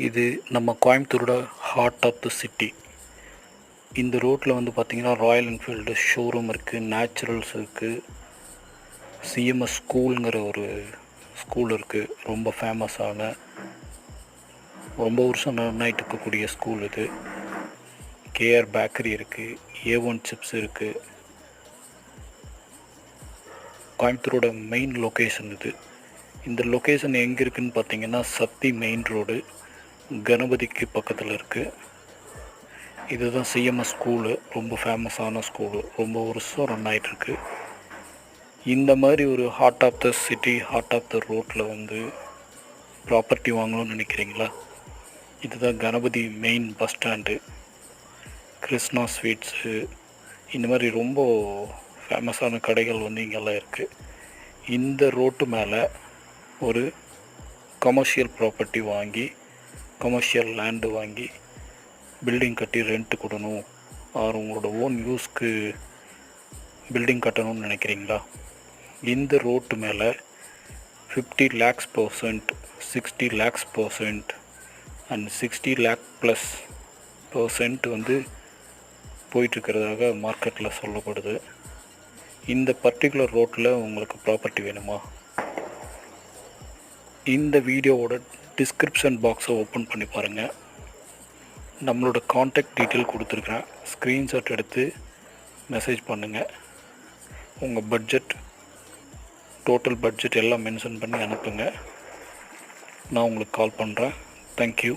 இது நம்ம கோயம்புத்தூரோட heart of the city. இந்த ரோட்டில் வந்து பார்த்திங்கன்னா ராயல் என்ஃபீல்டு ஷோரூம் இருக்குது, நேச்சுரல்ஸ் இருக்குது, சிஎம்எஸ் ஸ்கூலுங்கிற ஒரு ஸ்கூல் இருக்குது. ரொம்ப ஃபேமஸான, ரொம்ப வருஷம் நைட் இருக்கக்கூடிய ஸ்கூல் இது. கேஆர் பேக்கரி இருக்குது, ஏ1 சிப்ஸ் இருக்குது. கோயம்புத்தூரோட மெயின் லொக்கேஷன் இது. இந்த லொக்கேஷன் எங்கே இருக்குதுன்னு பார்த்தீங்கன்னா சத்தி மெயின் ரோடு, கணபதிக்கு பக்கத்தில் இருக்குது. இதுதான் சிஎம்எஸ் ஸ்கூலு, ரொம்ப ஃபேமஸான ஸ்கூலு, ரொம்ப வருஷம் ரன் ஆகிட்டுருக்கு. இந்த மாதிரி ஒரு heart of the city, heart of the ரோட்டில் வந்து ப்ராப்பர்ட்டி வாங்கணும்னு நினைக்கிறீங்களா? இதுதான் Ganapathy main bus stand. Krishna sweets, இந்த மாதிரி ரொம்ப ஃபேமஸான கடைகள் வந்து இங்கெல்லாம் இருக்குது. இந்த ரோட்டு மேலே ஒரு கமர்ஷியல் ப்ராப்பர்ட்டி வாங்கி, கமர்ஷியல் லேண்டு வாங்கி பில்டிங் கட்டி ரெண்ட்டு கொடுக்கணும், ஆர் உங்களோட ஓன் யூஸ்க்கு பில்டிங் கட்டணும்னு நினைக்கிறீங்களா? இந்த ரோட்டு மேலே 50 lakhs%, 60 lakhs% and 60 lakh plus % வந்து போயிட்டுருக்கிறதாக மார்க்கெட்டில் சொல்லப்படுது. இந்த பர்டிகுலர் ரோட்டில் உங்களுக்கு ப்ராப்பர்ட்டி வேணுமா? இந்த வீடியோவோட டிஸ்கிரிப்ஷன் பாக்ஸை ஓப்பன் பண்ணி பாருங்கள். நம்மளோட காண்டாக்ட் டீட்டெயில் கொடுத்துருக்குறேன். ஸ்க்ரீன்ஷாட் எடுத்து மெசேஜ் பண்ணுங்கள். உங்கள் பட்ஜெட், டோட்டல் பட்ஜெட் எல்லாம் மென்ஷன் பண்ணி அனுப்புங்க. நான் உங்களுக்கு கால் பண்ணுறேன். தேங்க்யூ.